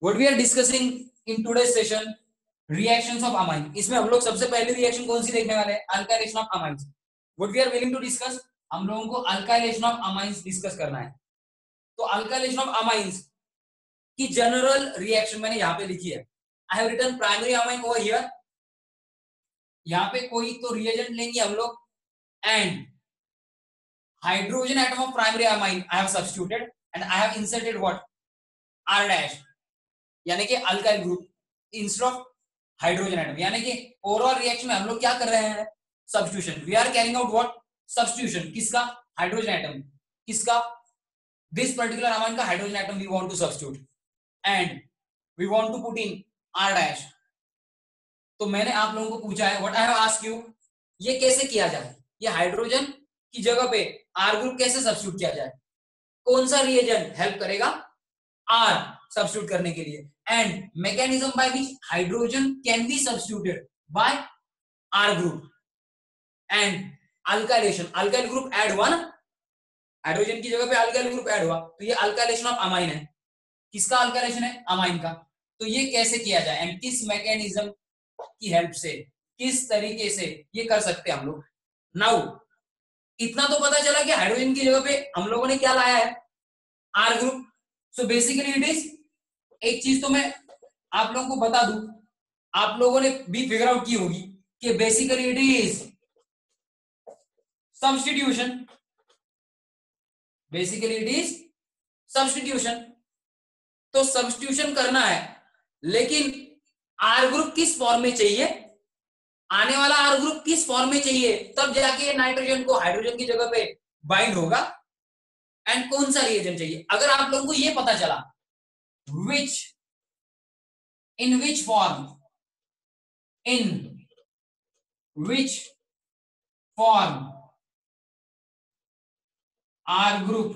What we are discussing in today's session, reactions of amine. इसमें हम लोग सबसे पहली रिएक्शन कौन सी देखने वाले हैं? Alkylation of amines. What we are willing to discuss, हम लोगों को अल्काइलेशन ऑफ अमाइंस डिस्कस करना है। तो अल्काइलेशन ऑफ अमाइंस की जनरल रिएक्शन मैंने यहां पे लिखी है। I have written primary amine over here. यहां पे कोई तो रिएजेंट लेंगे हम लोग and hydrogen atom of primary amine I have substituted and I have inserted what, R dash, यानी कि alkyl group instead of hydrogen atom. यानी कि ओवरऑल रिएक्शन में हम लोग क्या कर रहे हैं? Substitution. We are carrying out what? Substitution. किसका? Hydrogen atom. किसका? दिस पर्टिकुलर अमाइन का hydrogen atom we want to substitute and we want to put in R dash. तो मैंने आप लोगों को पूछा है, what I have asked you, ये कैसे किया जाए? ये हाइड्रोजन की जगह पे R ग्रुप कैसे सब्स्टिट्यूट किया जाए? कौन सा रिएजेंट हेल्प करेगा R सब्स्टिट्यूट करने के लिए? And mechanism by which hydrogen can be substituted bye R group and alkylation. Alkyl group add हुआ ना, हाइड्रोजन की जगह पे अल्काइल ग्रुप ऐड हुआ, तो ये अल्काइलेशन ऑफ अमाइन है। किसका अल्काइलेशन है? अमाइन का। तो ये कैसे किया जाए एंड किस मैकेनिज्म की हेल्प से, किस तरीके से ये कर सकते हैं हम लोग? नाउ इतना तो पता चला कि हाइड्रोजन की जगह पे हम लोगों ने क्या लाया है? R group. So basically it is, एक चीज तो मैं आप लोगों को बता दूं, आप लोगों ने भी फिगर आउट की होगी कि basically it is substitution. Basically it is substitution. तो सब्स्टिट्यूशन करना है, लेकिन R ग्रुप किस फॉर्म में चाहिए? आने वाला R ग्रुप किस फॉर्म में चाहिए? तब जाके नाइट्रोजन को हाइड्रोजन की जगह पे बाइंड होगा। एंड कौन सा रिएजेंट चाहिए? अगर आप लोगों को ये पता चला which in which form, in which form R group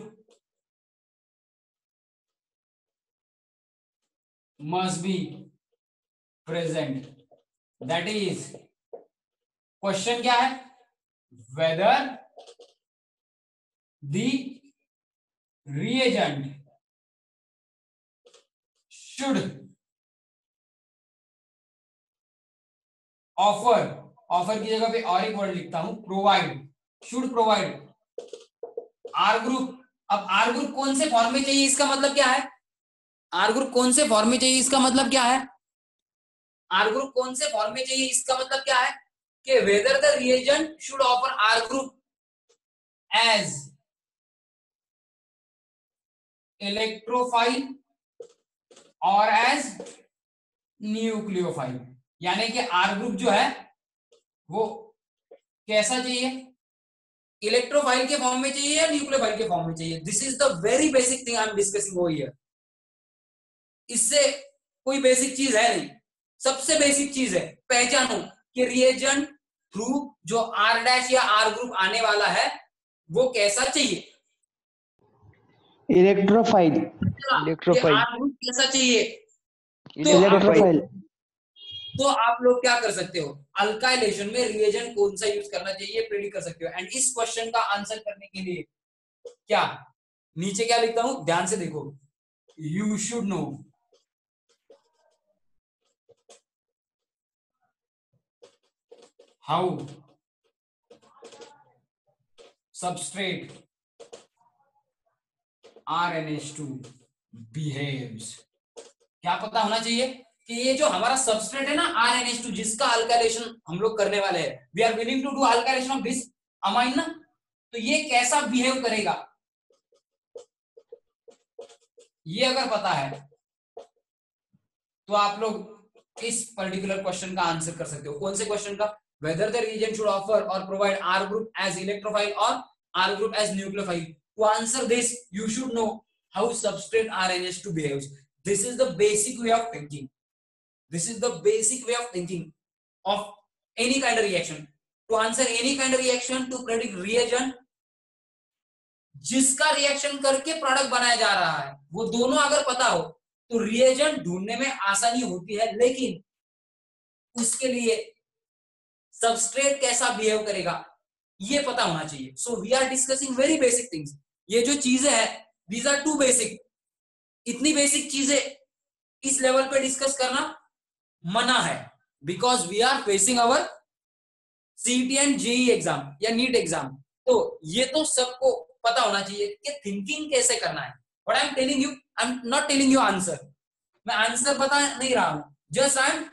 must be present, that is question क्या है? whether the reagent should offer की जगह पे और एक वर्ड लिखता हूं, provide, should provide R group. अब R ग्रुप कौन से फॉर्म में चाहिए, इसका मतलब क्या है? R ग्रुप कौन से फॉर्म में चाहिए, इसका मतलब क्या है? R ग्रुप कौन से फॉर्म में चाहिए, इसका मतलब क्या है? कि weather the reagent should offer R group as electrophile और एज न्यूक्लियोफाइल। यानी कि R ग्रुप जो है वो कैसा चाहिए? इलेक्ट्रोफाइल के फॉर्म में चाहिए या न्यूक्लियोफाइल के फॉर्म में चाहिए? This is the very basic thing I am discussing over here. इससे कोई बेसिक चीज है नहीं, सबसे बेसिक चीज है पहचानो कि रिएजेंट थ्रू जो R डैश या R ग्रुप आने वाला है वो कैसा चाहिए? इलेक्ट्रोफाइल। R ग्रुप कैसा चाहिए? इलेक्ट्रोफाइल। तो आप लोग क्या कर सकते हो? अल्काइलेशन में रिएजेंट कौन सा यूज करना चाहिए प्रेडिक्ट कर सकते हो। एंड इस क्वेश्चन का आंसर करने के लिए क्या नीचे क्या लिखता हूं, ध्यान से देखो। You should know how substrate RNH2 behaves. क्या पता होना चाहिए कि ये जो हमारा सबस्ट्रेट है ना RNH2, जिसका अल्काइलेशन हम लोग करने वाले हैं, we are willing to do alkylation of this amine ना, तो ये कैसा बिहेव करेगा ये अगर पता है तो आप लोग इस पर्टिकुलर क्वेश्चन का आंसर कर सकते हो। कौन से क्वेश्चन का? Whether the reagent should offer और provide R group as electrophile और R group as nucleophile. To answer this you should know how substrate RNH2 behaves. This is the basic way of thinking. This is the basic way of thinking of any kind of reaction. To answer any kind of reaction, to predict reagent, जिसका reaction करके product बनाया जा रहा है, वो दोनों अगर पता हो तो रिएजेंट ढूंढने में आसानी होती है। लेकिन उसके लिए सबस्ट्रेट कैसा बिहेव करेगा ये पता होना चाहिए। So we are discussing very basic things. ये जो चीजें हैं, दीज आर टू बेसिक। इतनी बेसिक चीजें इस लेवल पे डिस्कस करना मना है, because we are facing our CET and JEE exam या नीट एग्जाम। तो ये तो सबको पता होना चाहिए कि थिंकिंग कैसे करना है। What I am telling you, I am not telling you answer, मैं आंसर बता नहीं रहा हूं, just I am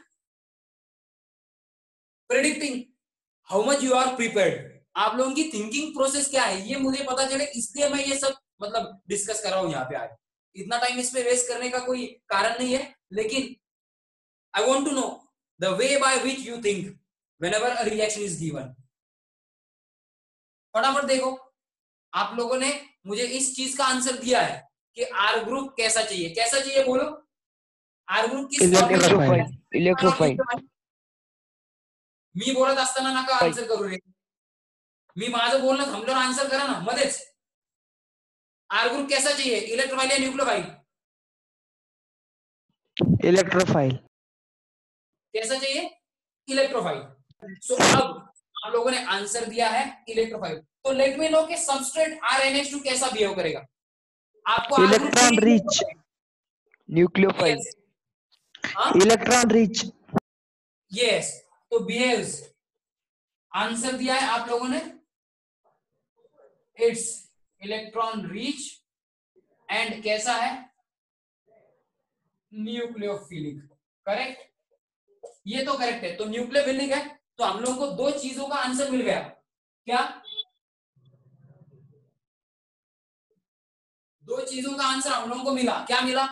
predicting how much you are prepared. आप लोगों की थिंकिंग प्रोसेस क्या है ये मुझे पता चले, इसलिए मैं ये सब मतलब डिस्कस कर रहा हूं यहाँ पे आज। इतना टाइम इस पे वेस्ट करने का कोई कारण नहीं है, लेकिन I want to know the way by which you think whenever a reaction is given. फटाफट देखो, आप लोगों ने मुझे इस चीज का आंसर दिया है कि आर ग्रुप कैसा चाहिए, कैसा चाहिए बोलो, आर ग्रुप किस फॉर्म में इलेक्ट्रोफाइल इलेक्ट्रोफाइल मी बोलत असताना नका आन्सर करू रे, मी माझं बोलणं थांबल्यावर आन्सर करा ना मध्येच। आर ग्रुप कैसा चाहिए, इलेक्ट्रोफाइल या न्यूक्लियोफाइल? इलेक्ट्रोफाइल कैसा चाहिए, इलेक्ट्रोफाइल। सो अब आप लोगों ने आंसर दिया है इलेक्ट्रोफाइल, तो लेट मी नो कि सबस्ट्रेट RNH2 कैसा बिहेव करेगा। आपको are group electron rich nucleophile electron rich yes, तो बिहेव्स, आंसर दिया है आप लोगों ने, इट्स इलेक्ट्रॉन रिच एंड कैसा है, न्यूक्लियोफिलिक। करेक्ट, ये तो करेक्ट है। तो न्यूक्लियोफिलिक है, तो हम लोगों को दो चीजों का आंसर मिल गया। क्या, दो चीजों का आंसर हम लोगों को मिला। क्या मिला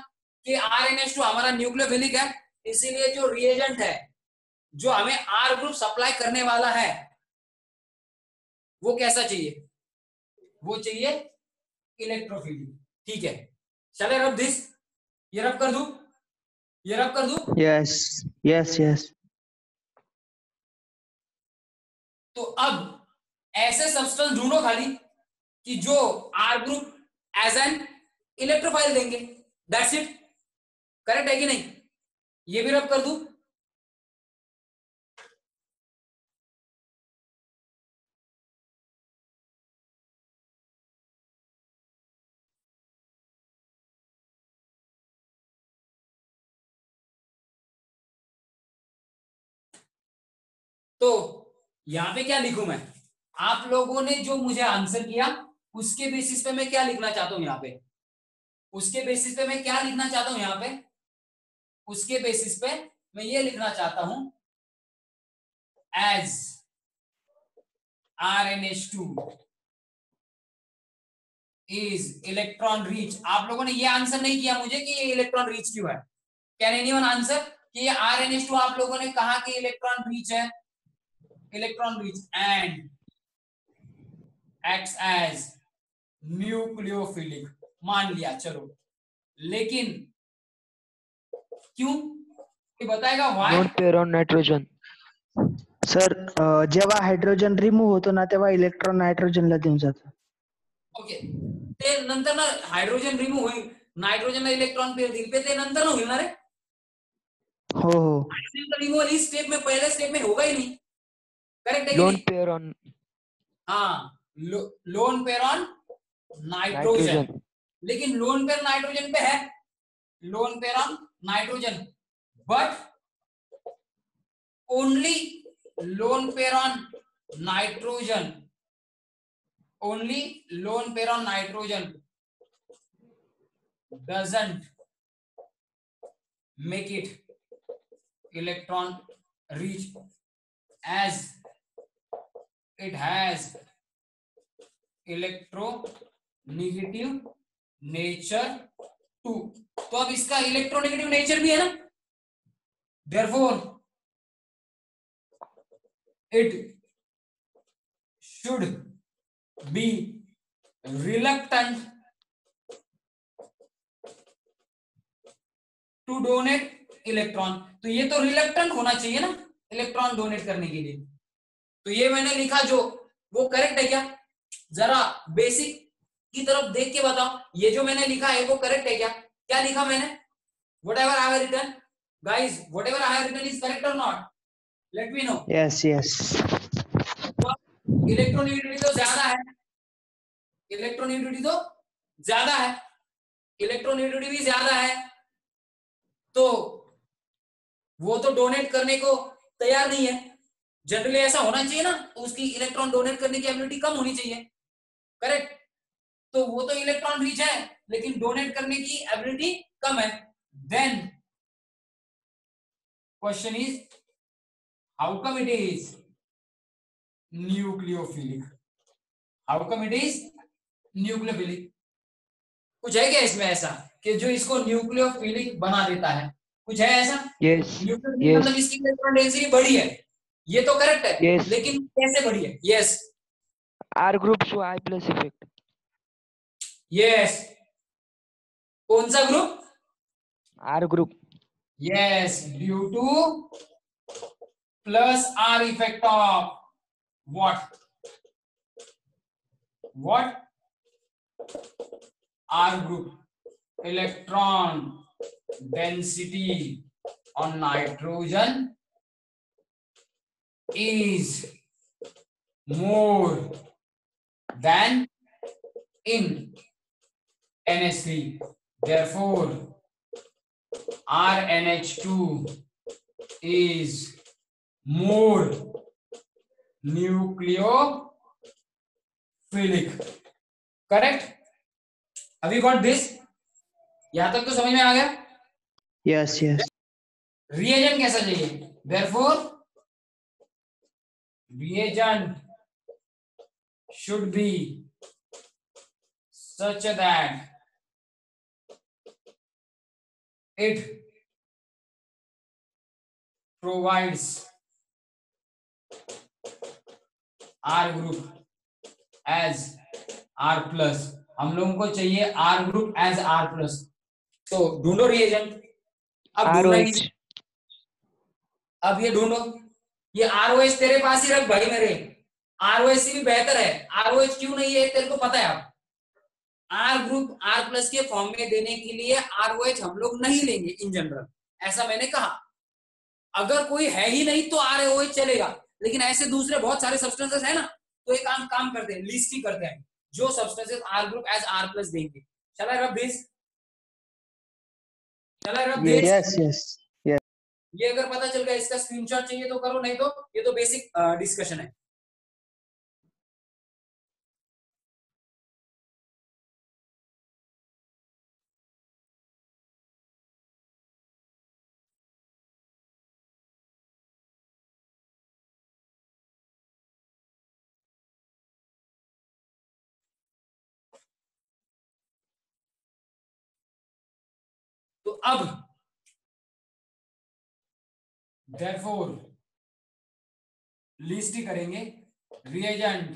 कि RNH2 हमारा न्यूक्लियोफिलिक है, इसीलिए जो रिएजेंट है जो हमें आर ग्रुप सप्लाई करने वाला है वो कैसा चाहिए, वो चाहिए इलेक्ट्रोफिलिक। ठीक है, चले रब दिस, ये रब कर दूं, ये रब कर दूं। यस यस यस तो अब ऐसे सब्सटेंस ढूंढो खाली कि जो are group as an electrophile देंगे, दैट्स इट। करेक्ट है कि नहीं, ये भी रब कर दूं। तो यहां पे क्या लिखूं मैं, आप लोगों ने जो मुझे आंसर किया उसके बेसिस पे मैं क्या लिखना चाहता हूं यहाँ पे, उसके बेसिस पे मैं क्या लिखना चाहता हूं यहाँ पे, उसके बेसिस पे मैं ये लिखना चाहता हूं as RNH2 is electron reach. आप लोगों ने ये आंसर नहीं किया मुझे कि ये इलेक्ट्रॉन रीच क्यों है। कैन एनीवन आंसर कि ये RNH2 आप लोगों ने कहा कि इलेक्ट्रॉन रीच है, electron reach and acts as nucleophilic, मान लिया चलो, लेकिन क्यों, ये बताएगा why. Known pair on nitrogen sir जेव्हा हायड्रोजन रिमूव्ह होतो ना तेव्हा इलेक्ट्रॉन नायट्रोजनला देऊन जातो. ओके, ते नंतर ना हायड्रोजन रिमूव्ह होईल, नायट्रोजनला इलेक्ट्रॉन पेयर देईल, ते नंतर ना होईल ना रे। हो हो हायड्रोजन का रिमूवल इस स्टेप में, पहले स्टेप में होगा ही नहीं। करेक्ट है कि लोन नहीं, पेअर ऑन हाँ, लोन पेयर ऑन नाइट्रोजन, लेकिन लोन पेयर नाइट्रोजन पे है, lone pair on nitrogen, but only lone pair on nitrogen, only lone pair on nitrogen doesn't make it electron rich as it has electronegative nature too। तो अब इसका electronegative nature भी है ना, therefore it should be reluctant to donate electron. तो ये तो reluctant होना चाहिए ना इलेक्ट्रॉन डोनेट करने के लिए। तो ये मैंने लिखा जो, वो करेक्ट है क्या, जरा बेसिक की तरफ देख के बताओ, ये जो मैंने लिखा है वो करेक्ट है क्या, क्या लिखा मैंने, whatever I have written, guys, whatever I have written is correct or not, let me know। Yes yes electronegativity तो ज्यादा है, इलेक्ट्रोनेगेटिविटी तो ज्यादा है, इलेक्ट्रोनेगेटिविटी भी ज्यादा है, तो वो तो डोनेट करने को तैयार नहीं है। जनरली ऐसा होना चाहिए ना, तो उसकी इलेक्ट्रॉन डोनेट करने की एबिलिटी कम होनी चाहिए, करेक्ट। तो वो तो इलेक्ट्रॉन रिच है लेकिन डोनेट करने की एबिलिटी कम है। Then question is how come it is nucleophilic? How come it is nucleophilic? कुछ है क्या इसमें ऐसा कि जो इसको न्यूक्लियोफिलिक बना देता है? कुछ है ऐसा? यस न्यूक्लियोफिलिक यस मतलब इसकी इलेक्ट्रॉन डेंसिटी बढ़ी है, ये तो करेक्ट है, यस लेकिन कैसे बढ़ी है? Yes R group show I plus effect. Yes. कौन सा group? R group. Yes, due two plus are effect of what? What? Are group electron density on nitrogen is more than in NH3, therefore RNH2 is more nucleophilic, correct? have you got this? यहां तक तो समझ में आ गया? Yes yes. Reagent कैसा चाहिए? therefore reagent should be such that it provides R group as R plus. हम लोगों को चाहिए R group as R plus, तो ढूंढो रिएजेंट। अब ढूंढना ROH. ही, अब ये ढूंढो, ये ROH तेरे पास ही रख भाई मेरे, ROH से भी बेहतर है। ROH क्यों नहीं है तेरे को पता है? अब R ग्रुप R प्लस के फॉर्म में देने के लिए ROH हम लोग नहीं लेंगे इन जनरल, ऐसा मैंने कहा। अगर कोई है ही नहीं तो ROH चलेगा, लेकिन ऐसे दूसरे बहुत सारे सब्सटेंसेस है ना, तो एक काम करते हैं, लिस्ट ही करते हैं जो substances R group as R plus देंगे। शैल आई rub this? Shell I rub this? Yes yes yes. ये अगर पता चल गया, इसका स्क्रीनशॉट चाहिए तो करो, नहीं तो ये तो बेसिक डिस्कशन है। तो अब therefore लिस्ट ही करेंगे reagent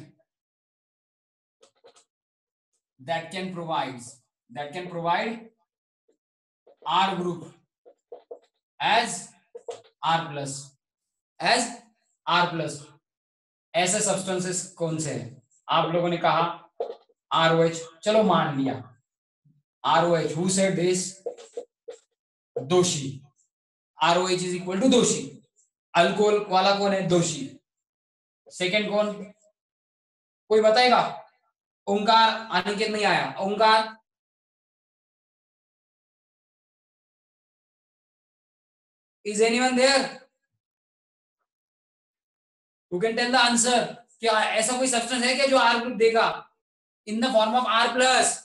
that can provide R group as R plus, ऐसे सब्सटेंसेस कौन से हैं? आप लोगों ने कहा ROH, चलो मान लिया ROH, who said this? दोषी। ROH is equal to दोषी। अल्कोहल वाला कौन है? दोषी। सेकंड कौन, कोई बताएगा? ओंकार, अनिकेत नहीं आया, ओंकार। Is anyone there who can tell the answer? क्या ऐसा कोई सब्सटेंस है क्या जो R ग्रुप देगा in the form of R plus?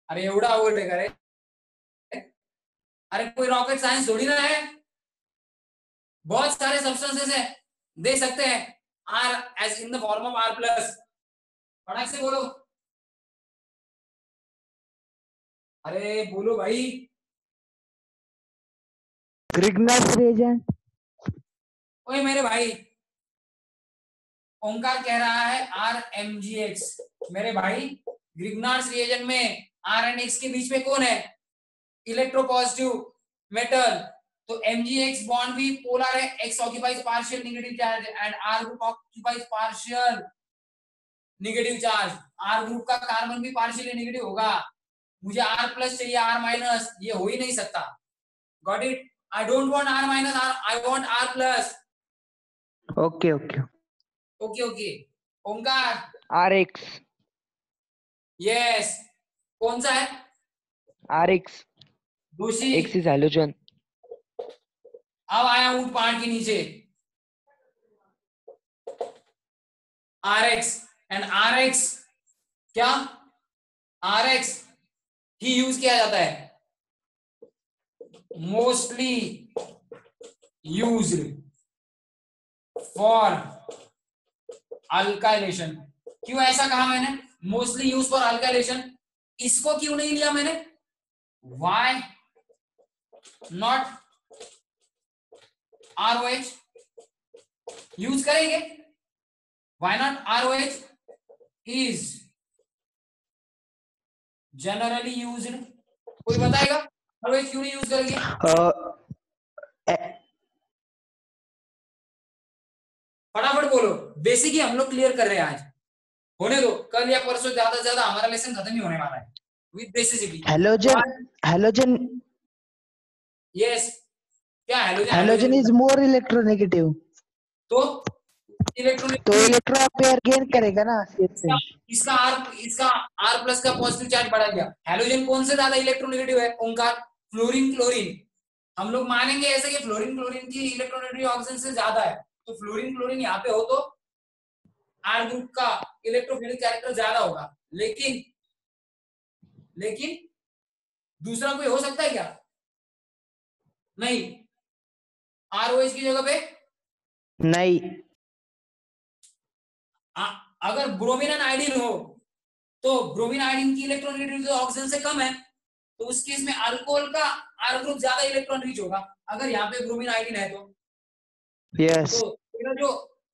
अरे एवढा अवघड आहे का रे? अरे कोई रॉकेट साइंस थोड़ी ना है, बहुत सारे सब्सटेंसेस है, दे सकते हैं R as in the form of R plus. फटाक से बोलो, अरे बोलो भाई। Grignard's reagent. ओए मेरे भाई, ओंकार कह रहा है RMgx। मेरे भाई, ग्रिग्नार्ड्स रिएजेंट में R एंड X के बीच में कौन है? इलेक्ट्रोपॉजिटिव मेटल, तो Mgx बॉन्ड भी पोलर है, X occupies partial negative charge and R group occupies partial negative charge. R group का कार्बन भी पार्शियली नेगेटिव होगा। मुझे R प्लस चाहिए, R माइनस, ये हो ही नहीं सकता। Got it? I don't want R minus, I want R plus. Okay okay. Okay okay. Onkar, RX. Yes, कौन सा है? RX दोषी X is halogen. अब आया ऊंट पहाड़ के नीचे RX एंड RX क्या RX ही यूज किया जाता है मोस्टली यूज्ड फॉर अल्काइलेशन। क्यों ऐसा कहा मैंने मोस्टली यूज फॉर अल्काइलेशन? इसको क्यों नहीं लिया मैंने? वाई नॉट ROH यूज करेंगे? Why not ROH is generally used. कोई बताएगा ROH क्यों नहीं यूज करेंगे? फटाफट बोलो, बेसिक ही हम लोग क्लियर कर रहे हैं आज, होने दो, कल या परसों ज्यादा से ज्यादा हमारा लेसन खत्म ही होने वाला है विद बेसिसिटी। Halogen यस क्या halogen is more electronegative. तो इलेक्ट्रॉनिक तो इलेक्ट्रॉन पेयर गेन करेगा ना इससे। इसका R प्लस का पॉजिटिव चार्ज बढ़ा गया। हैलोजन कौन से ज्यादा इलेक्ट्रोनेगेटिव है? ओंकार फ्लोरीन क्लोरीन। हम लोग मानेंगे ऐसे कि फ्लोरीन क्लोरीन की इलेक्ट्रोनेगेटिव ऑक्सीजन से ज्यादा है, तो फ्लोरीन क्लोरीन यहाँ पे हो तो R ग्रुप का इलेक्ट्रोफिलिक कैरेक्टर ज्यादा होगा। लेकिन दूसरा कोई हो सकता है क्या? नहीं, ROH की जगह पे नहीं। अगर ब्रोमीन एंड आयोडीन हो तो ब्रोमीन आयोडीन की इलेक्ट्रोनेगेटिविटी ऑक्सीजन से कम है, तो उस केस में अल्कोहल का R ग्रुप ज्यादा इलेक्ट्रॉन रिच होगा अगर यहाँ पे ब्रोमीन आयोडीन है तो। यस। तो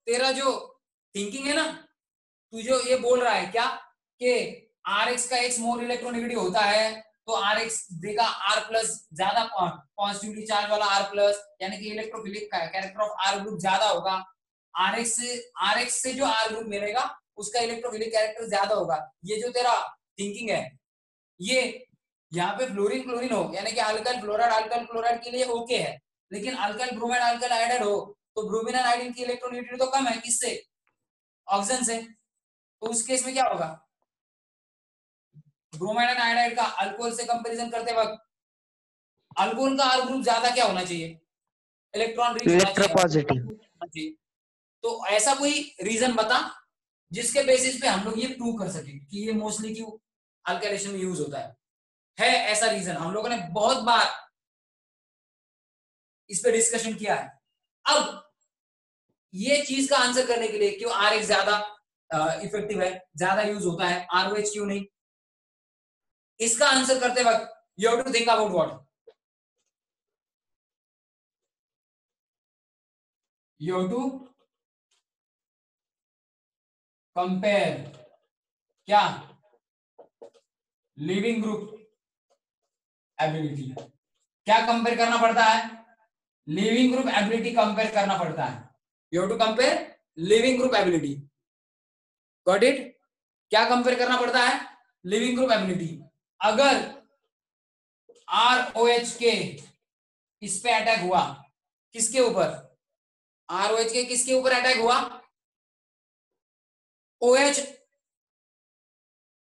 तेरा जो थिंकिंग है ना, तू जो ये बोल रहा है क्या कि RX का X मोर इलेक्ट्रोनेगेटिव होता है तो RX देगा R प्लस ज्यादा पॉजिटिवली चार्ज वाला R प्लस, यानी कि electrophilic character of R group ज्यादा होगा। RX से जो R ग्रुप मिलेगा उसका इलेक्ट्रोफिलिक कैरेक्टर ज्यादा होगा। ये जो तेरा थिंकिंग है ये यहाँ पे फ्लोरीन क्लोरीन हो यानी कि अल्काइल क्लोराइड के लिए ओके है, लेकिन अल्काइल ब्रोमाइड अल्काइल आयोडाइड हो तो ब्रोमीन एंड आयोडीन की इलेक्ट्रोनेगेटिविटी तो कम है, किससे? ऑक्सीजन से। तो उस केस में क्या होगा? ब्रोमाइड एंड आयोडाइड का अल्कोहल से कंपैरिजन करते वक्त अल्कोहल का R ग्रुप ज्यादा क्या होना चाहिए? इलेक्ट्रॉन रिच होना चाहिए, इलेक्ट्रोपॉजिटिव। तो ऐसा कोई रीजन बता जिसके बेसिस पे हम लोग ये प्रूव कर सके कि ये मोस्टली क्यों अल्काइलेशन में यूज होता है ऐसा रीजन हम लोगों ने बहुत बार इस पे डिस्कशन किया है। अब ये चीज का आंसर करने के लिए क्यों RX ज्यादा इफेक्टिव है, ज्यादा यूज होता है, ROH क्यों नहीं, इसका आंसर करते वक्त you have to think about what? You have to compare क्या? Leaving group ability. क्या कंपेयर करना पड़ता है? लिविंग ग्रुप एबिलिटी कंपेयर करना पड़ता है। You have to compare living group ability. Got it? क्या कंपेयर करना पड़ता है? Living group ability. अगर ROH के इस पे अटैक हुआ, किसके ऊपर? ROH के किसके ऊपर अटैक हुआ? OH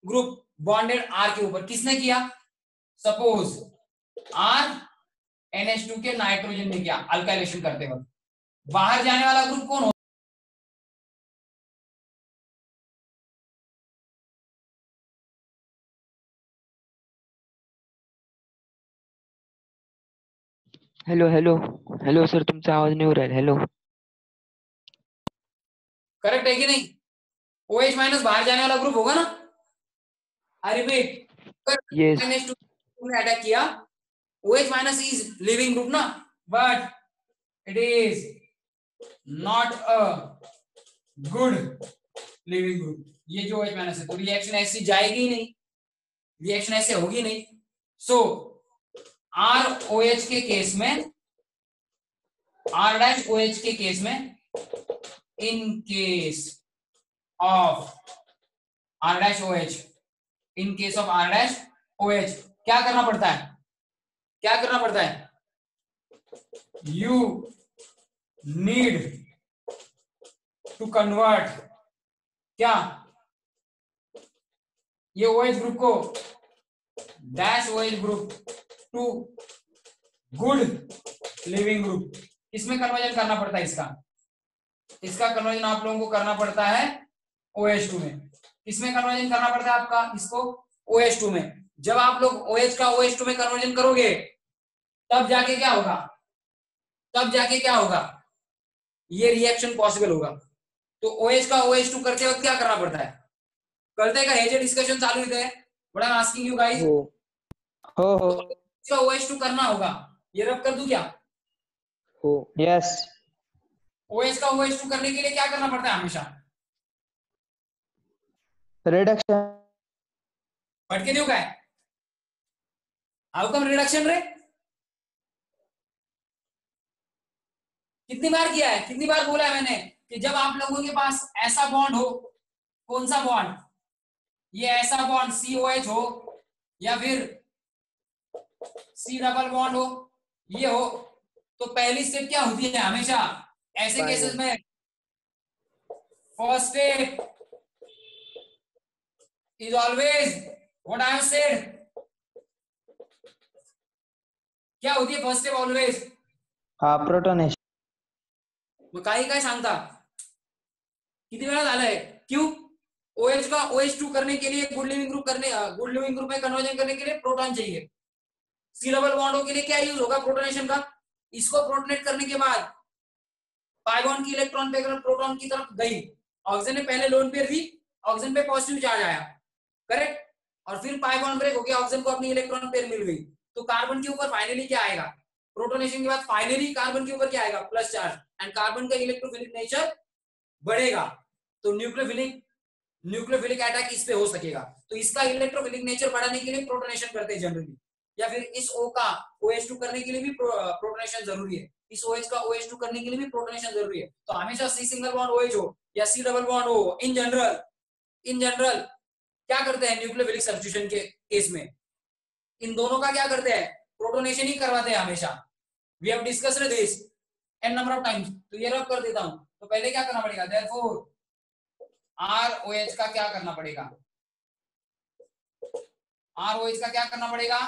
ग्रुप बॉन्डेड R के ऊपर। किसने किया? सपोज R NH2 के नाइट्रोजन ने किया अल्काइलेशन करते वक्त। बाहर जाने वाला ग्रुप कौन हो? हेलो सर, तुमचा आवाज नहीं हो रहा है। हेलो, करेक्ट है कि नहीं? OH माइनस बाहर जाने वाला ग्रुप होगा ना। आई रिपीट, यस NH2 ने अटैक किया, OH minus is leaving group ना, but it is not a good leaving group. ये जो OH माइनस है तो रिएक्शन ऐसी जाएगी ही नहीं, रिएक्शन ऐसे होगी नहीं। सो ROH के केस में, R-OH के केस में, in case of R-OH, in case of R-OH क्या करना पड़ता है? क्या करना पड़ता है? यू नीड टू कन्वर्ट क्या? ये OH ग्रुप को dash OH group to good leaving group. किसमें कन्वर्जन करना पड़ता है इसका कन्वर्जन आप लोगों को करना पड़ता है OH2 में। किसमें कन्वर्जन करना पड़ता है आपका इसको? OH2 में। जब आप लोग OH का OH2 में कन्वर्जन करोगे तब जाके क्या होगा? ये रिएक्शन पॉसिबल होगा। तो OH का OH2 करते वक्त क्या करना पड़ता है? करते का ये डिस्कशन चालू ही थे, but I am asking you guys. हो इसका OH2 करना होगा। ये रब कर दूं क्या? हो यस। OH का OH2 करने के लिए क्या करना पड़ता है हमेशा? रिडक्शन। भटके नहीं होगा? हाउ कम रिडक्शन रे? कितनी बार किया है, कितनी बार बोला है मैंने कि जब आप लोगों के पास ऐसा बॉन्ड हो, कौन सा बॉन्ड? ये ऐसा बॉन्ड COH हो या फिर C डबल बॉन्ड हो, ये हो, तो पहली स्टेप क्या होती है हमेशा ऐसे केसेस में? First step is always what I have said. क्या होती है फर्स्ट स्टेप ऑलवेज? प्रोटोनेशन। मग काही काय सांगता? किती वेळा झालंय? क्यों? OH का OH2 करने के लिए गुड लिविंग ग्रुप में कन्वर्जन करने के लिए प्रोटॉन चाहिए। C डबल बॉन्डों के लिए क्या यूज होगा प्रोटोनेशन का? इसको प्रोटोनेट करने के बाद पाई बॉन्ड की इलेक्ट्रॉन पे अगर प्रोटॉन की तरफ गई, ऑक्सीजन ने पहले लोन पेयर दी, ऑक्सीजन पे पॉजिटिव चार्ज आया, करेक्ट, और फिर पाई बॉन्ड ब्रेक हो गया, ऑक्सीजन को अपनी इलेक्ट्रॉन पेयर मिल गई, तो कार्बन के ऊपर फाइनली क्या आएगा? प्रोटोनेशन के बाद फाइनली कार्बन के ऊपर क्या आएगा? प्लस चार्ज, एंड कार्बन का इलेक्ट्रोफिलिक नेचर बढ़ेगा, तो न्यूक्लियोफिलिक अटैक इस पे हो सकेगा। तो इसका इलेक्ट्रोफिलिक नेचर बढ़ाने के लिए प्रोटोनेशन करते हैं जनरली, या फिर इस O का OH2 करने के लिए भी प्रोटोनेशन जरूरी है, इस OH का OH2 करने के लिए भी प्रोटोनेशन जरूरी है। तो हमेशा C सिंगल बॉन्ड OH हो या C डबल बॉन्ड हो, इन जनरल क्या करते हैं न्यूक्लियोफिलिक सब्स्टिट्यूशन के केस में? इन दोनों का क्या करते हैं? प्रोटोनेशन ही करवाते हैं हमेशा। We have discussed this n number of times. तो ये रब कर देता हूं। तो पहले क्या करना पड़ेगा? देयरफॉर ROH का क्या करना पड़ेगा? ROH का क्या करना पड़ेगा?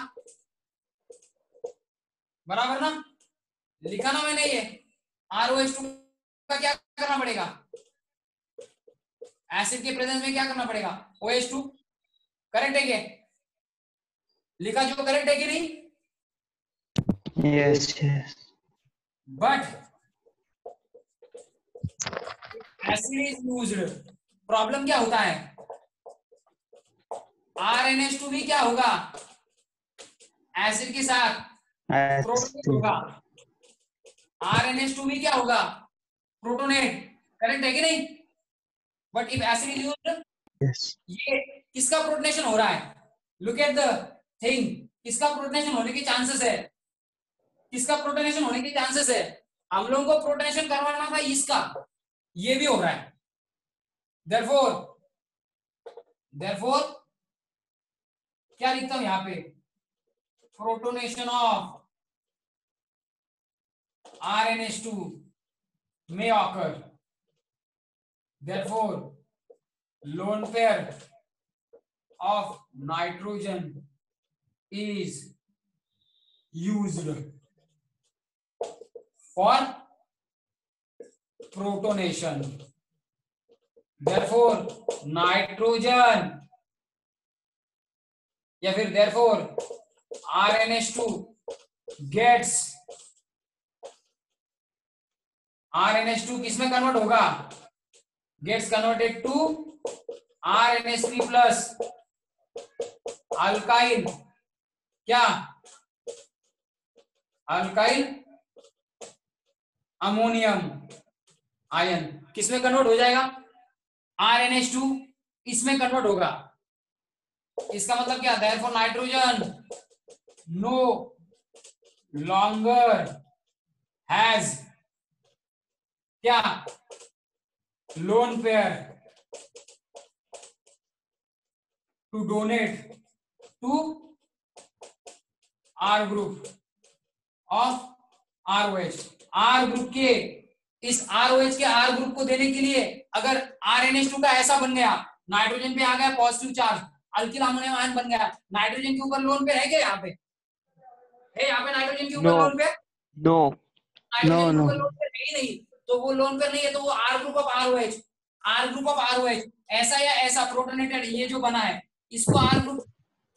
बराबर ना? लिखा ना मैंने ये? ROH2 का क्या करना पड़ेगा? एसिड के प्रेजेंस में क्या करना पड़ेगा? OH2। करेक्ट है क्या? लिखा जो करेक्ट है कि नहीं? Yes yes. But acid is used, problem क्या होता है? RNH2 भी क्या होगा? एसिड के साथ प्रोटोनेट होगा। RNH2 भी क्या होगा? प्रोटोनेट। करेक्ट है कि नहीं? But if acid is used, ये किसका प्रोटोनेशन हो रहा है? लुक एट द थिंग, किसका प्रोटोनेशन होने के चांसेस है? किसका प्रोटोनेशन होने के चांसेस है? हम लोगों को प्रोटोनेशन करवाना था इसका, ये भी हो रहा है। therefore क्या लिखता हूं यहां पे? Protonation of RNH2 may occur, therefore lone pair of nitrogen is used for protonation, therefore nitrogen या फिर therefore RNH2 gets, RNH2 किसमें कन्वर्ट होगा? gets converted to RNH3 plus alkyl, क्या? अल्काइल अमोनियम आयन किसमें कन्वर्ट हो जाएगा? RNH2 इसमें convert होगा। इसका मतलब क्या? therefore nitrogen no longer has क्या? lone pair to donate to R group of ROH। R group के इस ROH के R ग्रुप को देने के लिए अगर RNH2 का ऐसा बन गया, नाइट्रोजन पे आ गया positive charge, alkyl ammonium ion बन गया। नाइट्रोजन के ऊपर लोन पेयर है क्या यहाँ पे? है यहाँ पे नाइट्रोजन के ऊपर no lone pair? No nitrogen के नो ऊपर लोन पेयर है ही नहीं, तो वो लोन पेयर नहीं है तो वो are group of ROH, are group of ROH ऐसा या ऐसा प्रोटोनेटेड ये जो बना है इसको आर ग्रुप,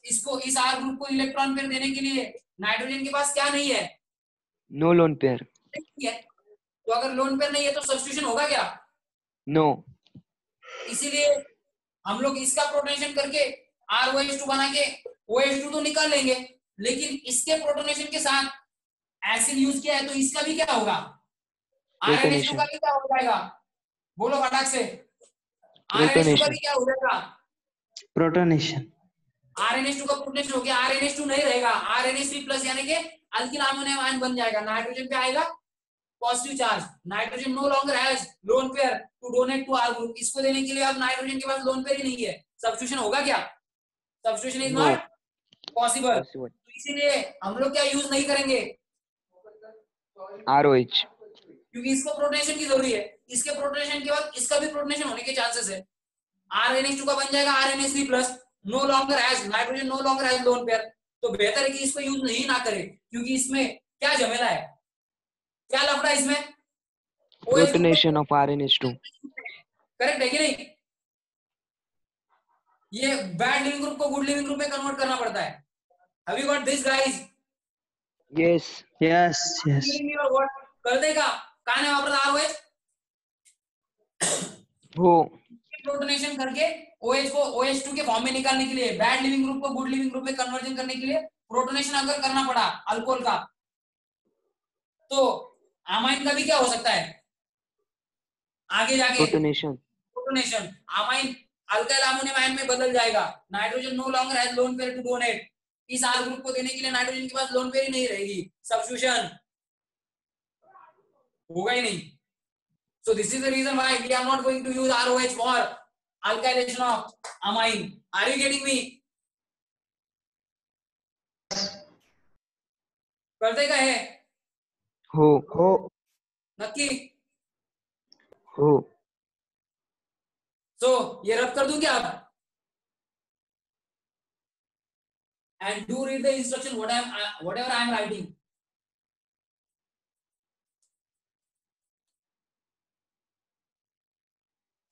इसको इस आर ग्रुप को इलेक्ट्रॉन पेयर देने के लिए नाइट्रोजन के पास क्या नहीं है? नो लोन पेयर नहीं है। तो अगर लोन पेयर नहीं है तो सब्स्टिट्यूशन होगा क्या? नो इसीलिए हम लोग इसका प्रोटोनेशन करके ROH2 बना के OH2 तो निकाल लेंगे, लेकिन इसके प्रोटोनेशन के साथ एसिड यूज किया है तो इसका भी क्या होगा? RNH2 का भी क्या हो जाएगा? बोलो फटाक से। RNH2 का भी क्या हो जाएगा? प्रोटोनेशन। RNH2 का प्रोटोनेशन हो गया, RNH2 नहीं रहेगा, RNH3 प्लस यानी कि अल्किल अमोनियम आयन बन जाएगा। नाइट्रोजन पे आएगा positive charge, nitrogen no longer has lone pair to donate to are group, इसको देने के लिए अब नाइट्रोजन के पास लोन पेयर ही नहीं है, सब्स्टिट्यूशन होगा क्या? Substitution is not possible. तो इसीलिए हम लोग क्या यूज नहीं करेंगे? ROH, क्योंकि इसको प्रोटोनेशन की जरूरी है, इसके प्रोटोनेशन के बाद इसका भी प्रोटोनेशन होने के चांसेस है। RNH2 का बन जाएगा RNH3 plus, no longer has, nitrogen no longer has lone pair, तो बेहतर है कि इसको यूज नहीं ना करें, क्योंकि इसमें क्या झमेला है, क्या लफड़ा है इसमें? Protonation of RNH2। करेक्ट है कि नहीं? ये बैड लिविंग ग्रुप को गुड लिविंग ग्रुप में कन्वर्ट करना पड़ता है। Have you got this guys? Yes yes yes. कर देगा कहां है वापस ROH हो प्रोटोनेशन करके OH को OH2 के फॉर्म में निकालने के लिए, बैड लिविंग ग्रुप को गुड लिविंग ग्रुप में कन्वर्जन करने के लिए प्रोटोनेशन अगर करना पड़ा अल्कोहल का, तो अमाइन का भी क्या हो सकता है आगे जाके? Protonation. Protonation amine alkyl ammonium ion में बदल जाएगा। Nitrogen no longer has lone pair to donate, इस आर ग्रुप को देने के लिए नाइट्रोजन के पास लोन पेयर ही नहीं रहेगी, सब्स्टिट्यूशन होगा ही नहीं। So this is the reason why we are not going to use ROH for alkylation of amine. Are you getting me? करते का है? हो नक्की? हो So ये रब कर दूं क्या अब? And do read the instruction whatever I am writing.